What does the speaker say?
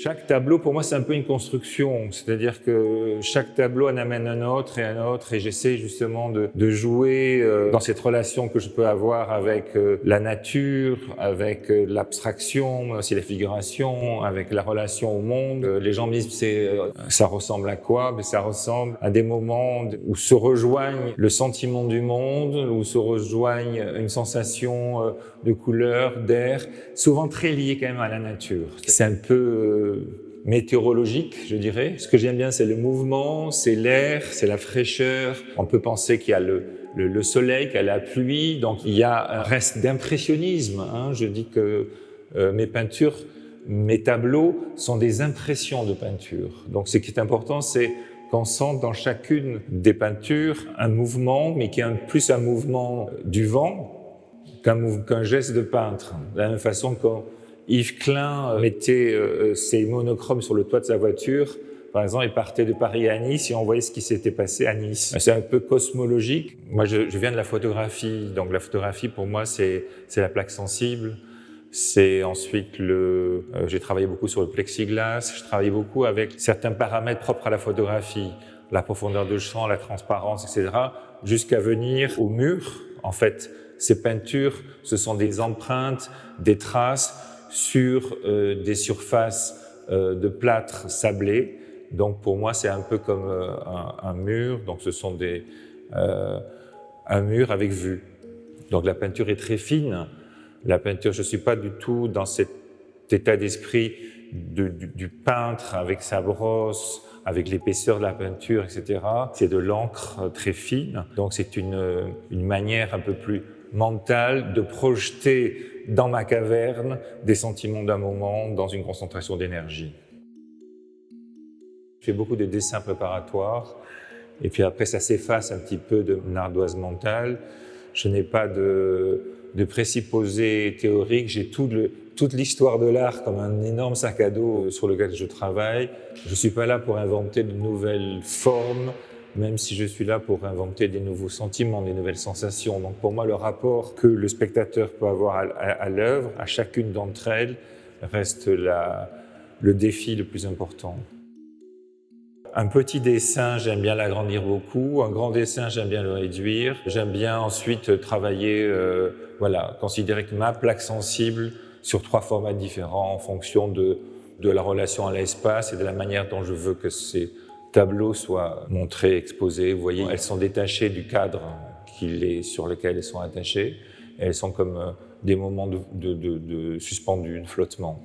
Chaque tableau, pour moi, c'est un peu une construction. C'est-à-dire que chaque tableau en amène un autre, et j'essaie justement de jouer dans cette relation que je peux avoir avec la nature, avec l'abstraction, mais aussi la figuration, avec la relation au monde. Les gens me disent, ça ressemble à quoi? Mais ça ressemble à des moments où se rejoignent le sentiment du monde, où se rejoignent une sensation de couleur, d'air, souvent très liée quand même à la nature. C'est un peu météorologique, je dirais. Ce que j'aime bien, c'est le mouvement, c'est l'air, c'est la fraîcheur. On peut penser qu'il y a le soleil, qu'il y a la pluie, donc il y a un reste d'impressionnisme. Je dis que mes peintures, mes tableaux sont des impressions de peinture. Donc ce qui est important, c'est qu'on sent dans chacune des peintures un mouvement, mais qui est plus un mouvement du vent qu'un geste de peintre. De la même façon quand Yves Klein mettait ses monochromes sur le toit de sa voiture. Par exemple, il partait de Paris à Nice et on voyait ce qui s'était passé à Nice. C'est un peu cosmologique. Moi, je viens de la photographie. Donc la photographie, pour moi, c'est la plaque sensible. C'est ensuite j'ai travaillé beaucoup sur le plexiglas. Je travaille beaucoup avec certains paramètres propres à la photographie. La profondeur de champ, la transparence, etc. Jusqu'à venir au mur. En fait, ces peintures, ce sont des empreintes, des traces sur des surfaces de plâtre sablé. Donc pour moi, c'est un peu comme un mur. Donc ce sont un mur avec vue. Donc la peinture est très fine. La peinture, je ne suis pas du tout dans cet état d'esprit du peintre avec sa brosse, avec l'épaisseur de la peinture, etc. C'est de l'encre très fine. Donc c'est une manière un peu plus mentale de projeter dans ma caverne des sentiments d'un moment, dans une concentration d'énergie. Je fais beaucoup de dessins préparatoires et puis après ça s'efface un petit peu de mon ardoise mentale. Je n'ai pas de présupposés théoriques, j'ai toute l'histoire de l'art comme un énorme sac à dos sur lequel je travaille. Je ne suis pas là pour inventer de nouvelles formes, même si je suis là pour inventer des nouveaux sentiments, des nouvelles sensations. Donc pour moi, le rapport que le spectateur peut avoir à l'œuvre, à chacune d'entre elles, reste le défi le plus important. Un petit dessin, j'aime bien l'agrandir beaucoup. Un grand dessin, j'aime bien le réduire. J'aime bien ensuite travailler, considérer que ma plaque sensible sur 3 formats différents en fonction de la relation à l'espace et de la manière dont je veux que ces tableaux soient montrés, exposés. Vous voyez, elles sont détachées du cadre sur lequel elles sont attachées. Et elles sont comme des moments de suspendus, de flottement.